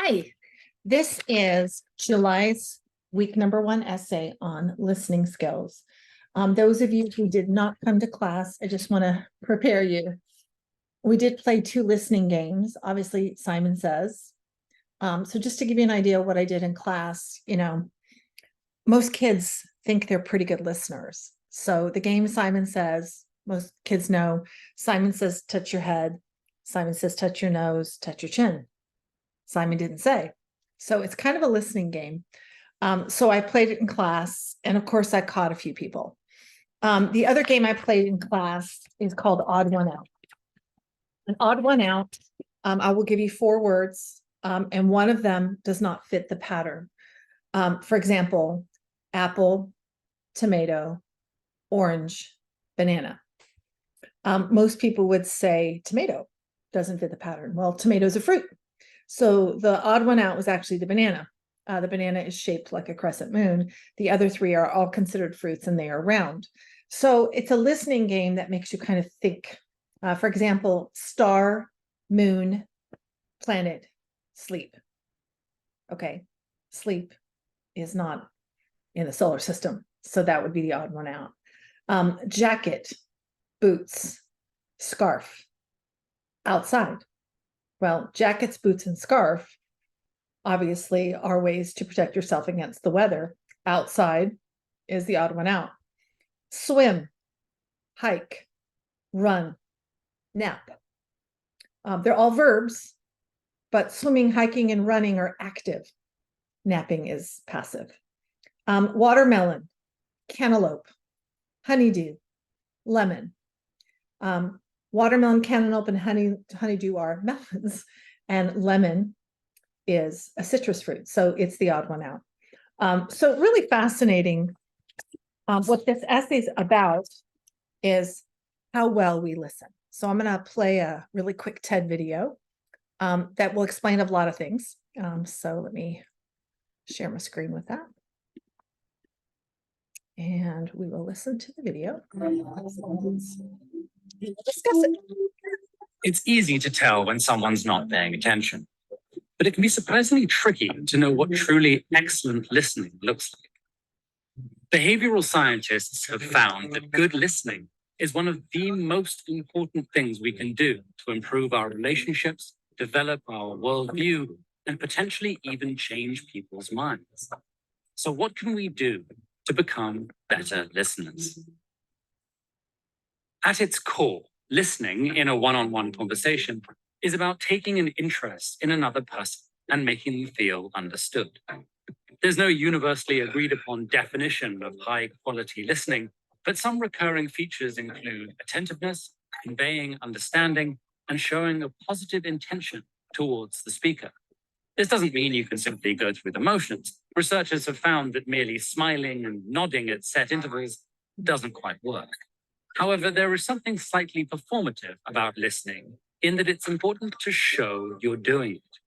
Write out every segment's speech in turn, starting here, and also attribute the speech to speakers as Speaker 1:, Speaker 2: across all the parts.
Speaker 1: Hi, this is July's week number 1 essay on listening skills. Those of you who did not come to class, I just want to prepare you. We did play 2 listening games, obviously Simon Says. So just to give you an idea of what I did in class, most kids think they're pretty good listeners. So the game Simon Says, most kids know, Simon says, touch your head. Simon says, touch your nose, touch your chin. Simon didn't say. So it's kind of a listening game. So I played it in class, and of course I caught a few people. The other game I played in class is called Odd One Out. An odd one out, I will give you 4 words, and one of them does not fit the pattern. For example, apple, tomato, orange, banana. Most people would say tomato doesn't fit the pattern. Well, tomato's a fruit. So the odd one out was actually the banana. The banana is shaped like a crescent moon. The other 3 are all considered fruits and they are round. So it's a listening game that makes you kind of think. For example, star, moon, planet, sleep. Okay, sleep is not in the solar system. So that would be the odd one out. Jacket, boots, scarf, outside. Well, jackets, boots, and scarf obviously are ways to protect yourself against the weather. Outside is the odd one out. Swim, hike, run, nap. They're all verbs, but swimming, hiking, and running are active. Napping is passive. Watermelon, cantaloupe, honeydew, lemon. Watermelon, cantaloupe, and honeydew are melons, and lemon is a citrus fruit. So it's the odd one out. So really fascinating. What this essay is about is how well we listen. So I'm going to play a really quick TED video that will explain a lot of things. So let me share my screen with that. And we will listen to the video. Discuss it.
Speaker 2: It's easy to tell when someone's not paying attention, but it can be surprisingly tricky to know what truly excellent listening looks like. Behavioral scientists have found that good listening is one of the most important things we can do to improve our relationships, develop our worldview, and potentially even change people's minds. So what can we do to become better listeners? At its core, listening in a one-on-one conversation is about taking an interest in another person and making them feel understood. There's no universally agreed upon definition of high quality listening, but some recurring features include attentiveness, conveying understanding, and showing a positive intention towards the speaker. This doesn't mean you can simply go through the motions. Researchers have found that merely smiling and nodding at set intervals doesn't quite work. However, there is something slightly performative about listening in that it's important to show you're doing it.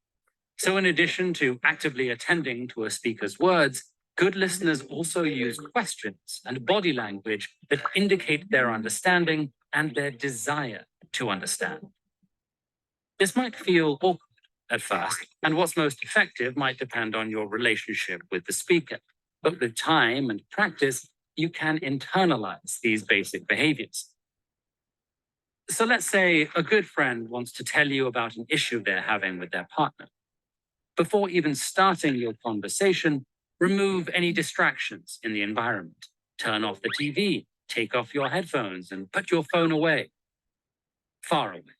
Speaker 2: So in addition to actively attending to a speaker's words, good listeners also use questions and body language that indicate their understanding and their desire to understand. This might feel awkward at first, and what's most effective might depend on your relationship with the speaker. But with time and practice, you can internalize these basic behaviors. So let's say a good friend wants to tell you about an issue they're having with their partner. Before even starting your conversation, remove any distractions in the environment. Turn off the TV, take off your headphones, and put your phone away. Far away.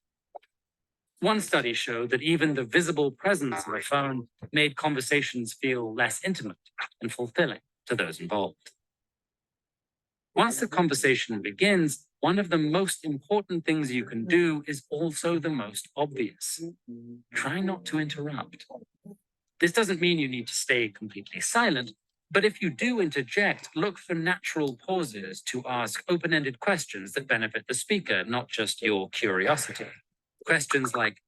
Speaker 2: One study showed that even the visible presence of a phone made conversations feel less intimate and fulfilling to those involved. Once the conversation begins, one of the most important things you can do is also the most obvious. Try not to interrupt. This doesn't mean you need to stay completely silent, but if you do interject, look for natural pauses to ask open-ended questions that benefit the speaker, not just your curiosity. Questions like,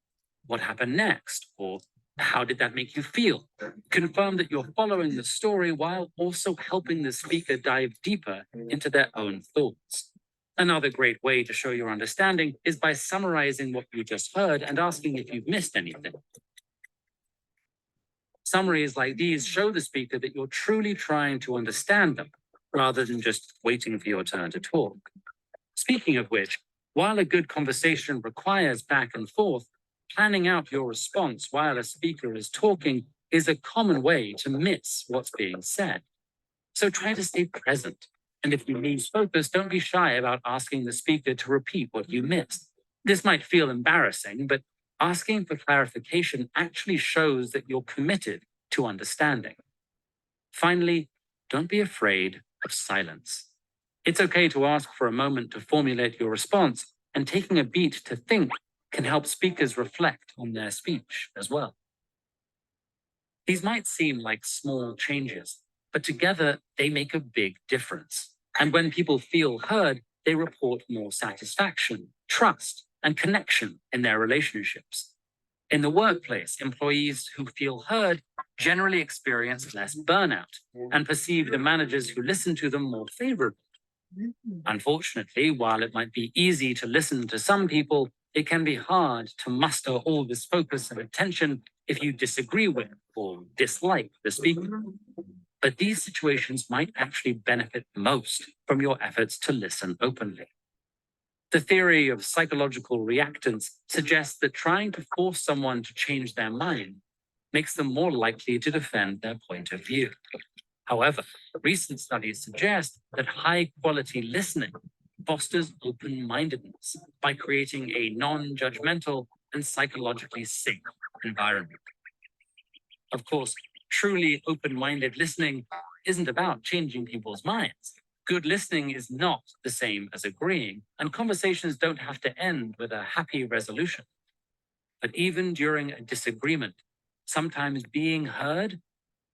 Speaker 2: what happened next? Or how did that make you feel? Confirm that you're following the story while also helping the speaker dive deeper into their own thoughts. Another great way to show your understanding is by summarizing what you just heard and asking if you've missed anything. Summaries like these show the speaker that you're truly trying to understand them, rather than just waiting for your turn to talk. Speaking of which, while a good conversation requires back and forth, planning out your response while a speaker is talking is a common way to miss what's being said. So try to stay present. And if you lose focus, don't be shy about asking the speaker to repeat what you missed. This might feel embarrassing, but asking for clarification actually shows that you're committed to understanding. Finally, don't be afraid of silence. It's okay to ask for a moment to formulate your response, and taking a beat to think can help speakers reflect on their speech as well. These might seem like small changes, but together they make a big difference. And when people feel heard, they report more satisfaction, trust, and connection in their relationships. In the workplace, employees who feel heard generally experience less burnout and perceive the managers who listen to them more favorably. Unfortunately, while it might be easy to listen to some people, it can be hard to muster all this focus and attention if you disagree with or dislike the speaker. But these situations might actually benefit most from your efforts to listen openly. The theory of psychological reactance suggests that trying to force someone to change their mind makes them more likely to defend their point of view. However, recent studies suggest that high-quality listening fosters open-mindedness by creating a non-judgmental and psychologically safe environment. Of course, truly open-minded listening isn't about changing people's minds. Good listening is not the same as agreeing, and conversations don't have to end with a happy resolution. But even during a disagreement, sometimes being heard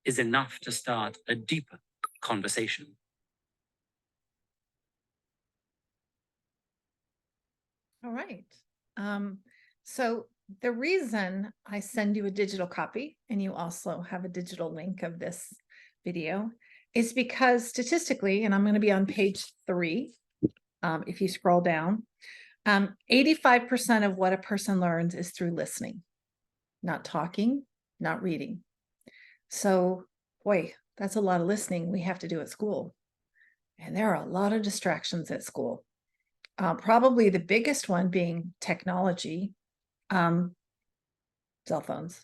Speaker 2: is enough to start a deeper conversation.
Speaker 1: All right. So the reason I send you a digital copy, and you also have a digital link of this video, is because statistically, and I'm going to be on page 3, if you scroll down, 85% of what a person learns is through listening, not talking, not reading. So, boy, that's a lot of listening we have to do at school. And there are a lot of distractions at school. Probably the biggest one being technology, cell phones.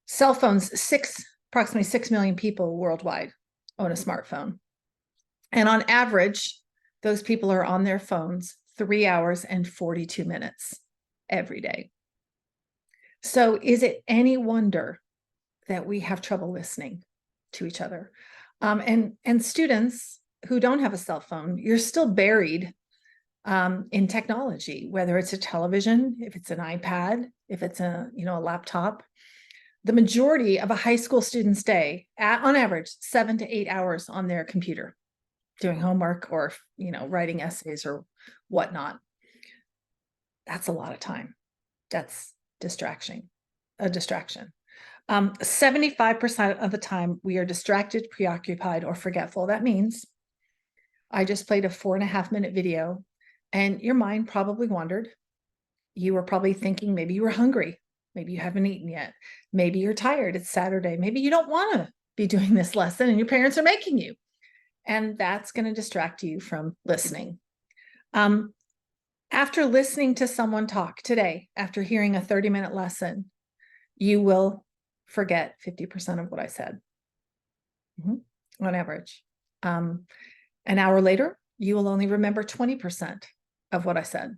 Speaker 1: Cell phones, approximately 6 million people worldwide own a smartphone. And on average, those people are on their phones 3 hours and 42 minutes every day. So is it any wonder that we have trouble listening to each other? And students who don't have a cell phone, you're still buried in technology, whether it's a television, if it's an iPad, if it's a laptop. The majority of a high school student's day, on average, 7 to 8 hours on their computer, doing homework or writing essays or whatnot. That's a lot of time. That's a distraction. 75% of the time we are distracted, preoccupied, or forgetful. That means I just played a 4.5-minute video and your mind probably wandered. You were probably thinking maybe you were hungry. Maybe you haven't eaten yet. Maybe you're tired. It's Saturday. Maybe you don't want to be doing this lesson and your parents are making you. And that's going to distract you from listening. After listening to someone talk today, after hearing a 30-minute lesson, you will forget 50% of what I said, on average. An hour later, you will only remember 20% of what I said.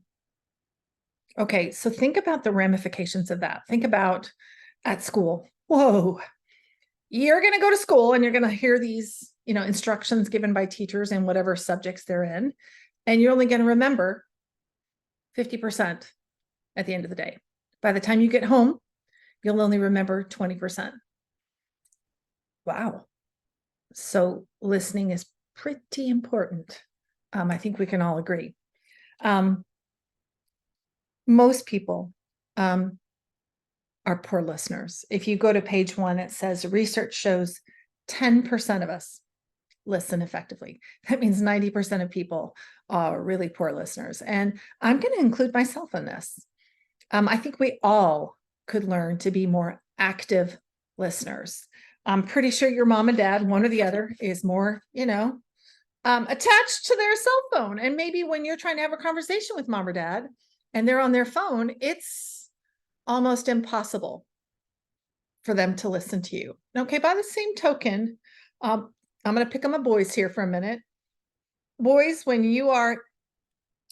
Speaker 1: Okay, so think about the ramifications of that. Think about at school. Whoa, you're going to go to school and you're going to hear these, instructions given by teachers in whatever subjects they're in, and you're only going to remember 50% at the end of the day. By the time you get home, you'll only remember 20%. Wow. So listening is pretty important. I think we can all agree. Most people are poor listeners. If you go to page 1, it says research shows 10% of us listen effectively. That means 90% of people are really poor listeners. And I'm going to include myself in this. I think we all could learn to be more active listeners. I'm pretty sure your mom and dad, one or the other, is more, attached to their cell phone. And maybe when you're trying to have a conversation with mom or dad and they're on their phone, it's almost impossible for them to listen to you. Okay, by the same token, I'm going to pick on my boys here for a minute. Boys, when you are,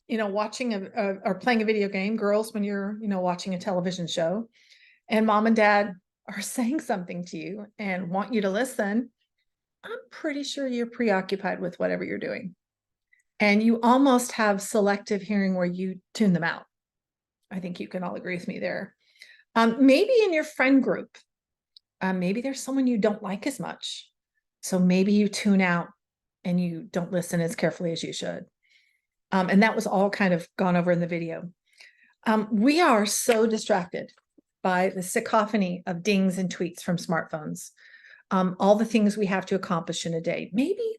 Speaker 1: watching or playing a video game, girls, when you're, watching a television show, and mom and dad are saying something to you and want you to listen, I'm pretty sure you're preoccupied with whatever you're doing. And you almost have selective hearing where you tune them out. I think you can all agree with me there. Maybe in your friend group, maybe there's someone you don't like as much. So maybe you tune out and you don't listen as carefully as you should. And that was all kind of gone over in the video. We are so distracted by the cacophony of dings and tweets from smartphones. All the things we have to accomplish in a day. Maybe,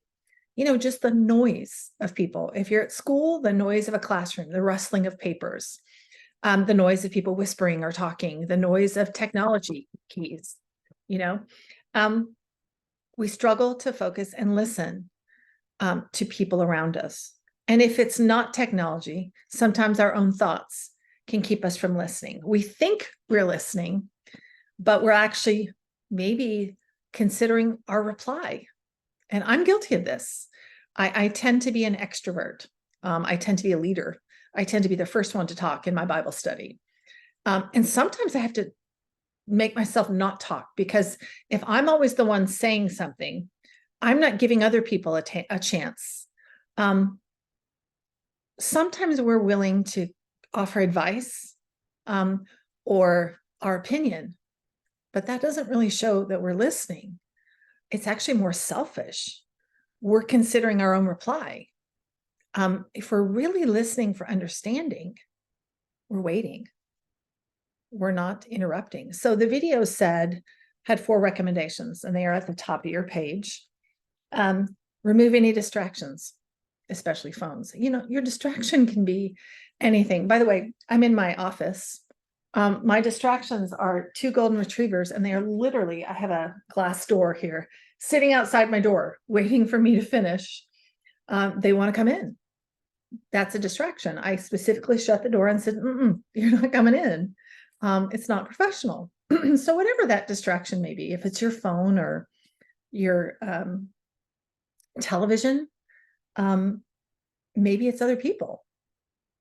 Speaker 1: just the noise of people. If you're at school, the noise of a classroom, the rustling of papers, the noise of people whispering or talking, the noise of technology keys, we struggle to focus and listen to people around us. And if it's not technology, sometimes our own thoughts can keep us from listening. We think we're listening, but we're actually maybe considering our reply. And I'm guilty of this. I tend to be an extrovert. I tend to be a leader. I tend to be the first one to talk in my Bible study. And sometimes I have to make myself not talk, because if I'm always the one saying something, I'm not giving other people a chance. Sometimes we're willing to offer advice or our opinion, but that doesn't really show that we're listening. It's actually more selfish. We're considering our own reply. If we're really listening for understanding, we're waiting. We're not interrupting. So the video had 4 recommendations, and they are at the top of your page. Remove any distractions, especially phones. Your distraction can be anything. By the way, I'm in my office. My distractions are 2 golden retrievers, and they are literally, I have a glass door here sitting outside my door, waiting for me to finish. They want to come in. That's a distraction. I specifically shut the door and said, you're not coming in. It's not professional. So whatever that distraction may be, if it's your phone or your television, maybe it's other people.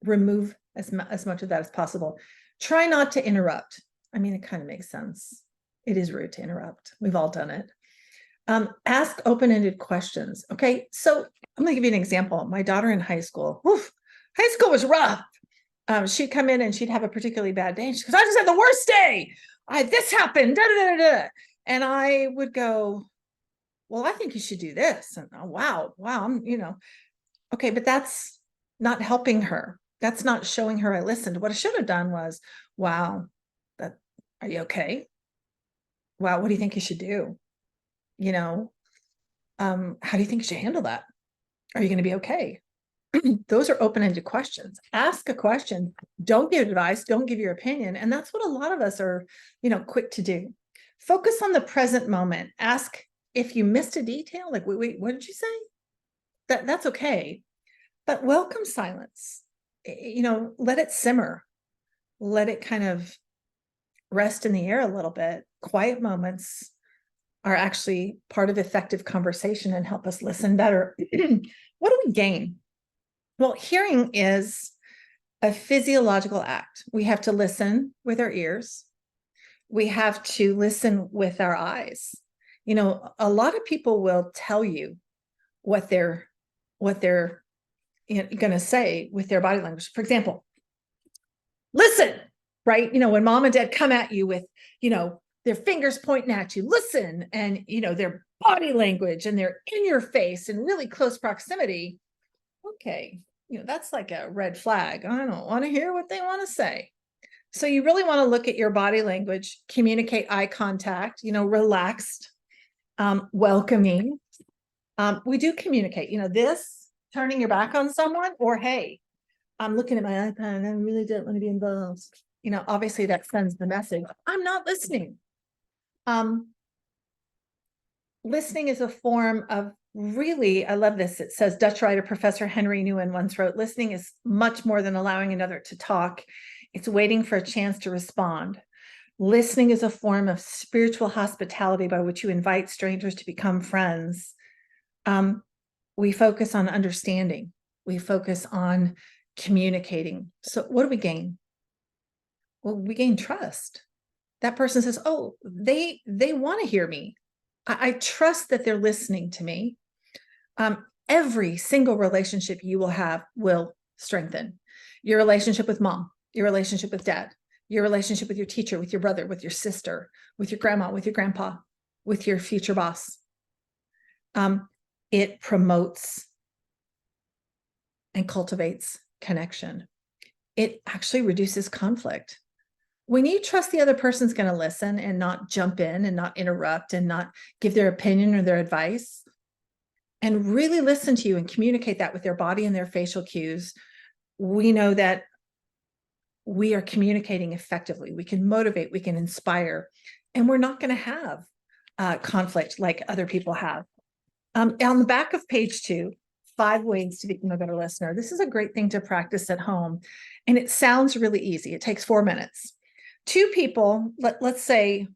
Speaker 1: Remove as much of that as possible. Try not to interrupt. I mean, it kind of makes sense. It is rude to interrupt. We've all done it. Ask open-ended questions. Okay, so I'm going to give you an example. My daughter in high school, high school was rough. She'd come in and she'd have a particularly bad day. And she goes, I just had the worst day. This happened. Da, da, da, da. And I would go, well, I think you should do this. And wow, okay, but that's not helping her. That's not showing her I listened. What I should have done was, wow, are you okay? Wow, what do you think you should do? How do you think you should handle that? Are you going to be okay? Those are open-ended questions. Ask a question. Don't give advice. Don't give your opinion. And that's what a lot of us are, quick to do. Focus on the present moment. Ask if you missed a detail, like, wait, what did you say? That's okay. But welcome silence. Let it simmer. Let it kind of rest in the air a little bit. Quiet moments are actually part of effective conversation and help us listen better. What do we gain? Well, hearing is a physiological act. We have to listen with our ears. We have to listen with our eyes. A lot of people will tell you what they're going to say with their body language. For example, listen, right? When mom and dad come at you with, their fingers pointing at you, listen, and, their body language, and they're in your face in really close proximity. Okay, that's like a red flag. I don't want to hear what they want to say. So you really want to look at your body language, communicate eye contact, relaxed, welcoming. We do communicate, this, turning your back on someone, or, hey, I'm looking at my iPad and I really don't want to be involved. Obviously that sends the message, I'm not listening. listening is a form of really, I love this. It says Dutch writer Professor Henry Nguyen once wrote, listening is much more than allowing another to talk. It's waiting for a chance to respond. Listening is a form of spiritual hospitality by which you invite strangers to become friends. We focus on understanding. We focus on communicating. So what do we gain? Well, we gain trust. That person says, oh, they want to hear me. I trust that they're listening to me. Every single relationship you will have will strengthen. Your relationship with mom, your relationship with dad, your relationship with your teacher, with your brother, with your sister, with your grandma, with your grandpa, with your future boss. It promotes and cultivates connection. It actually reduces conflict. When you trust the other person's going to listen and not jump in and not interrupt and not give their opinion or their advice, and really listen to you and communicate that with their body and their facial cues, we know that we are communicating effectively. We can motivate, we can inspire, and we're not going to have conflict like other people have. On the back of page 2, 5 ways to become a better listener. This is a great thing to practice at home. And it sounds really easy. It takes 4 minutes. 2 people, let's say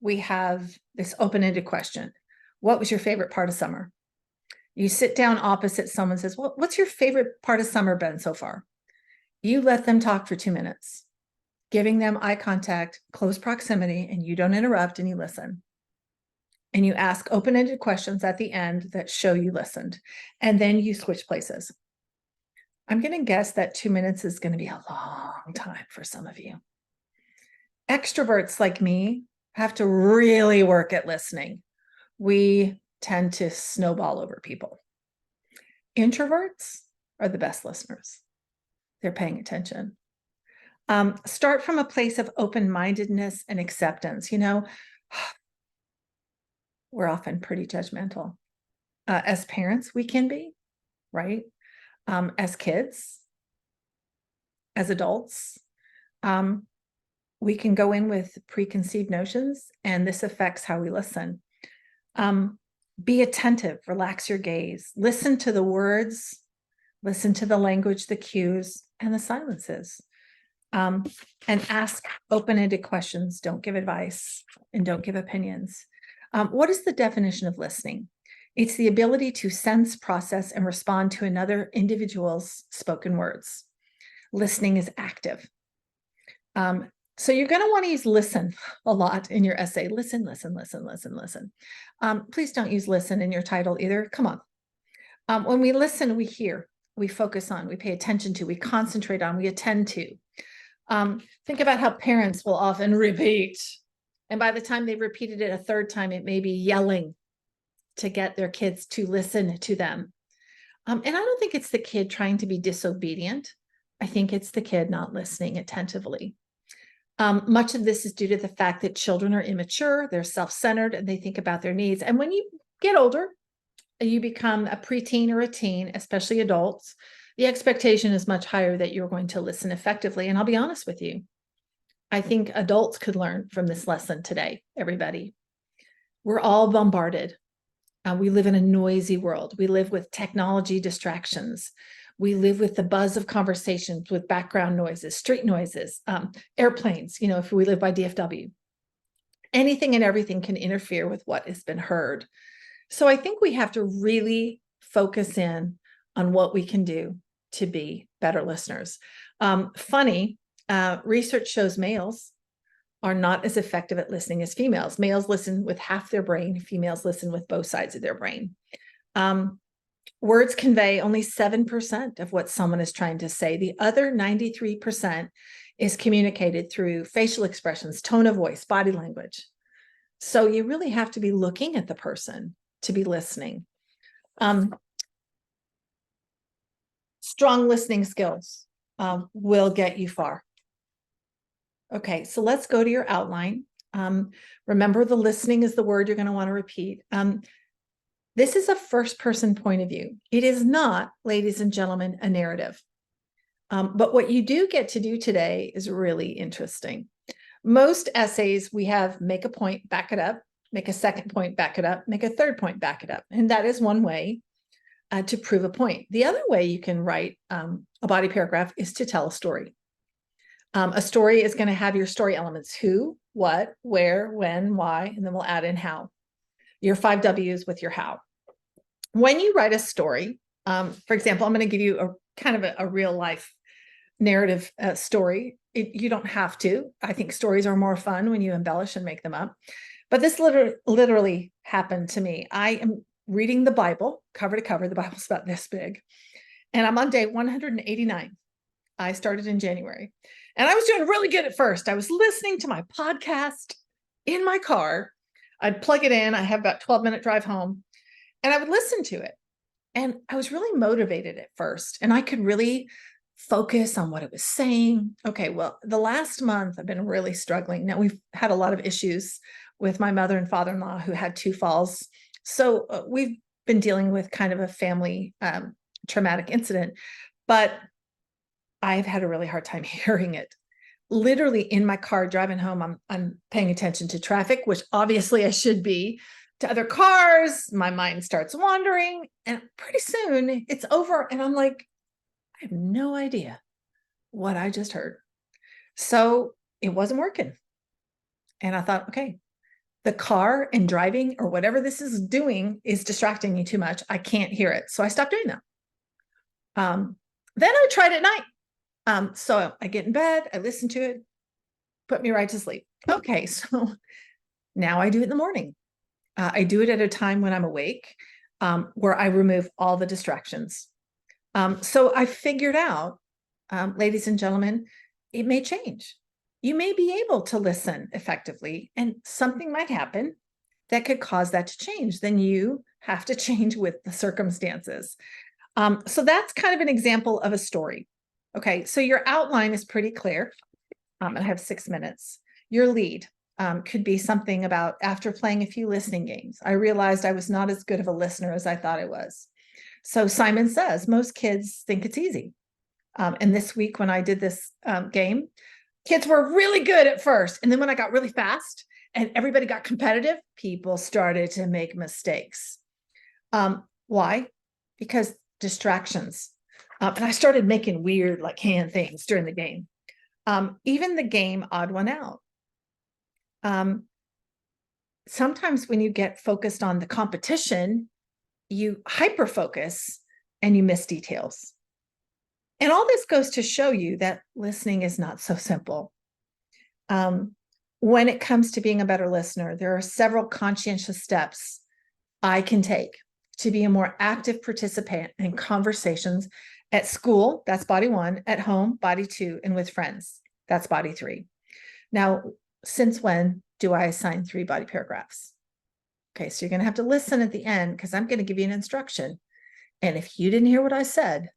Speaker 1: we have this open-ended question. What was your favorite part of summer? You sit down opposite someone, says, well, what's your favorite part of summer been so far? You let them talk for 2 minutes, giving them eye contact, close proximity, and you don't interrupt and you listen. And you ask open-ended questions at the end that show you listened. And then you switch places. I'm going to guess that 2 minutes is going to be a long time for some of you. Extroverts like me have to really work at listening. We tend to snowball over people. Introverts are the best listeners. They're paying attention. Start from a place of open-mindedness and acceptance. You know, we're often pretty judgmental. As parents, we can be, right? As kids, as adults, we can go in with preconceived notions, and this affects how we listen. Be attentive, relax your gaze, listen to the words, listen to the language, the cues, and the silences. And ask open-ended questions. Don't give advice and don't give opinions. What is the definition of listening? It's the ability to sense, process, and respond to another individual's spoken words. Listening is active. So you're going to want to use listen a lot in your essay. Listen, listen, listen, listen, listen. Please don't use listen in your title either. Come on. When we listen, we hear, we focus on, we pay attention to, we concentrate on, we attend to. Think about how parents will often repeat. And by the time they've repeated it a 3rd time, it may be yelling to get their kids to listen to them. And I don't think it's the kid trying to be disobedient. I think it's the kid not listening attentively. Much of this is due to the fact that children are immature, they're self-centered, and they think about their needs. And when you get older, you become a preteen or a teen, especially adults, the expectation is much higher that you're going to listen effectively. And I'll be honest with you, I think adults could learn from this lesson today, everybody. We're all bombarded. We live in a noisy world. We live with technology distractions. We live with the buzz of conversations, with background noises, street noises, airplanes, you know, if we live by DFW. Anything and everything can interfere with what has been heard. So I think we have to really focus in on what we can do to be better listeners. Research shows males are not as effective at listening as females. Males listen with half their brain. Females listen with both sides of their brain. Words convey only 7% of what someone is trying to say. The other 93% is communicated through facial expressions, tone of voice, body language. So you really have to be looking at the person to be listening. Strong listening skills will get you far. Okay, so let's go to your outline. Remember, the listening is the word you're going to want to repeat. This is a first-person point of view. It is not, ladies and gentlemen, a narrative. But what you do get to do today is really interesting. Most essays, we have make a point, back it up, make a second point, back it up, make a third point, back it up. And that is one way to prove a point. The other way you can write a body paragraph is to tell a story. A story is going to have your story elements: who, what, where, when, why, and then we'll add in how. Your 5 W's with your how. When you write a story, for example, I'm going to give you a kind of a real life narrative story. You don't have to. I think stories are more fun when you embellish and make them up. But this literally happened to me. I am reading the Bible cover to cover. The Bible's about this big. And I'm on day 189. I started in January. And I was doing really good at first. I was listening to my podcast in my car. I'd plug it in. I have about 12-minute drive home. And I would listen to it. And I was really motivated at first. And I could really focus on what it was saying. Okay, well, the last month I've been really struggling. Now, we've had a lot of issues with my mother and father-in-law who had 2 falls. So we've been dealing with kind of a family traumatic incident, but I've had a really hard time hearing it. Literally in my car driving home, I'm paying attention to traffic, which obviously I should be, to other cars. My mind starts wandering, and pretty soon it's over. And I'm like, I have no idea what I just heard. So it wasn't working. And I thought, okay, the car and driving or whatever this is doing is distracting me too much. I can't hear it. So I stopped doing that. Then I tried at night. So I get in bed, I listen to it, put me right to sleep. Okay, so now I do it in the morning. I do it at a time when I'm awake, where I remove all the distractions. So I figured out, ladies and gentlemen, it may change. You may be able to listen effectively, and something might happen that could cause that to change. Then you have to change with the circumstances. So that's kind of an example of a story. Okay, so your outline is pretty clear. I have 6 minutes. Your lead could be something about, after playing a few listening games, I realized I was not as good of a listener as I thought I was. So Simon Says most kids think it's easy. And this week when I did this game, kids were really good at first. And then when I got really fast and everybody got competitive, people started to make mistakes. Why? Because distractions. And I started making weird like hand things during the game. Even the game Odd One Out. Sometimes when you get focused on the competition, you hyper focus and you miss details. And all this goes to show you that listening is not so simple. When it comes to being a better listener, there are several conscientious steps I can take to be a more active participant in conversations at school. That's body 1, at home, body 2, and with friends. That's body 3. Now, since when do I assign 3 body paragraphs? Okay, so you're going to have to listen at the end because I'm going to give you an instruction. And if you didn't hear what I said,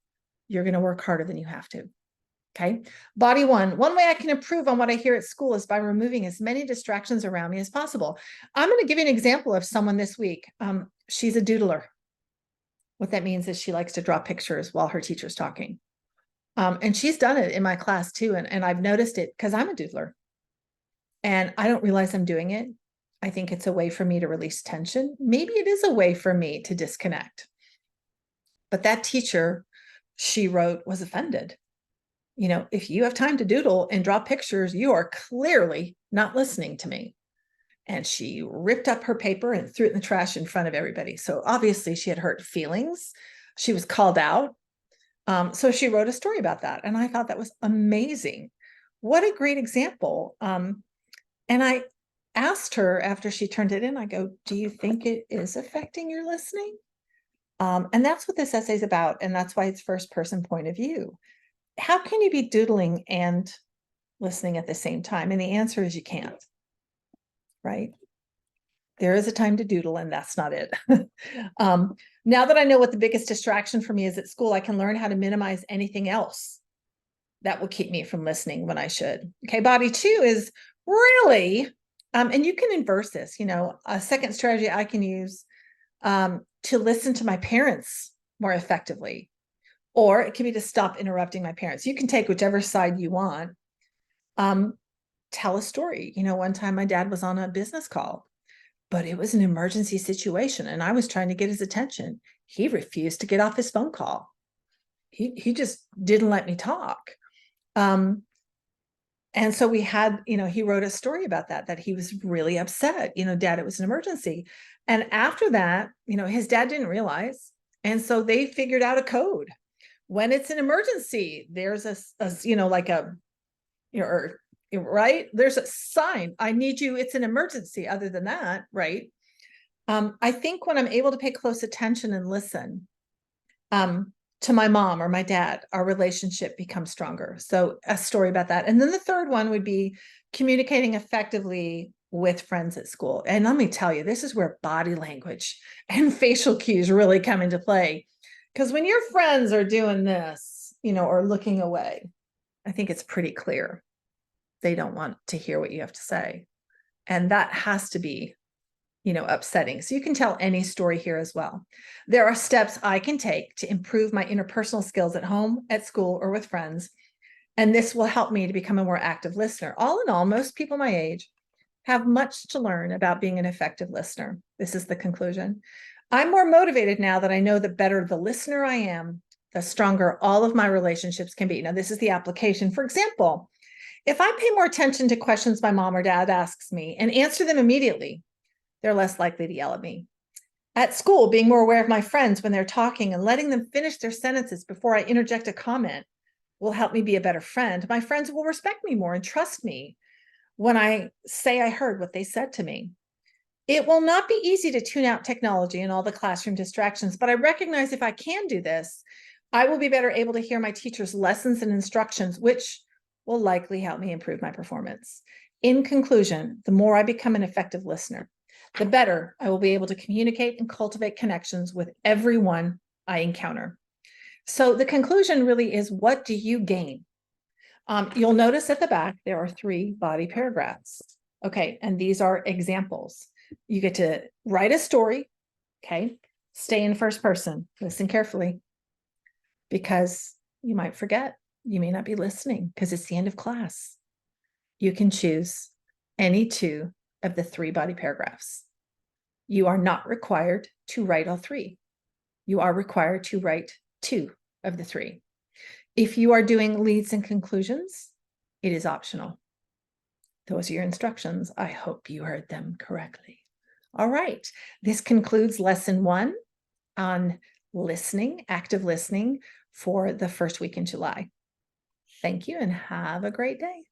Speaker 1: you're going to work harder than you have to. Okay. Body 1. One way I can improve on what I hear at school is by removing as many distractions around me as possible. I'm going to give you an example of someone this week. She's a doodler. What that means is she likes to draw pictures while her teacher's talking. And she's done it in my class too. And I've noticed it because I'm a doodler. And I don't realize I'm doing it. I think it's a way for me to release tension. Maybe it is a way for me to disconnect. But that teacher, she wrote, was offended. You know, if you have time to doodle and draw pictures, you are clearly not listening to me. And she ripped up her paper and threw it in the trash in front of everybody. So obviously she had hurt feelings. She was called out. So she wrote a story about that. And I thought that was amazing. What a great example. And I asked her after she turned it in, I go, do you think it is affecting your listening? And that's what this essay is about. And that's why it's first person point of view. How can you be doodling and listening at the same time? And the answer is you can't, right? There is a time to doodle and that's not it. Now that I know what the biggest distraction for me is at school, I can learn how to minimize anything else that will keep me from listening when I should. Okay, body 2 is really, and you can inverse this, you know, a second strategy I can use to listen to my parents more effectively. Or it can be to stop interrupting my parents. You can take whichever side you want. Tell a story. You know, one time my dad was on a business call but it was an emergency situation and I was trying to get his attention. He refused to get off his phone call. He just didn't let me talk. And so we had, he wrote a story about that he was really upset, Dad, it was an emergency. And after that, his dad didn't realize. And so they figured out a code. When it's an emergency, there's right? There's a sign, I need you, it's an emergency. Other than that, right? I think when I'm able to pay close attention and listen, to my mom or my dad, our relationship becomes stronger. So a story about that. And then the third one would be communicating effectively with friends at school. And let me tell you, this is where body language and facial cues really come into play. Because when your friends are doing this, or looking away, I think it's pretty clear they don't want to hear what you have to say. And that has to be upsetting. So you can tell any story here as well. There are steps I can take to improve my interpersonal skills at home, at school, or with friends. And this will help me to become a more active listener. All in all, most people my age have much to learn about being an effective listener. This is the conclusion. I'm more motivated now that I know the better the listener I am, the stronger all of my relationships can be. Now, this is the application. For example, if I pay more attention to questions my mom or dad asks me and answer them immediately, they're less likely to yell at me. At school, being more aware of my friends when they're talking and letting them finish their sentences before I interject a comment will help me be a better friend. My friends will respect me more and trust me when I say I heard what they said to me. It will not be easy to tune out technology and all the classroom distractions, but I recognize if I can do this, I will be better able to hear my teacher's lessons and instructions, which will likely help me improve my performance. In conclusion, the more I become an effective listener, the better I will be able to communicate and cultivate connections with everyone I encounter. So the conclusion really is, what do you gain? You'll notice at the back, there are 3 body paragraphs. Okay, and these are examples. You get to write a story, okay? Stay in first person, listen carefully, because you might forget. You may not be listening because it's the end of class. You can choose any 2 of the 3 body paragraphs. You are not required to write all 3. You are required to write 2 of the 3. If you are doing leads and conclusions, it is optional. Those are your instructions. I hope you heard them correctly. All right. This concludes lesson 1 on listening, active listening for the first week in July. Thank you and have a great day.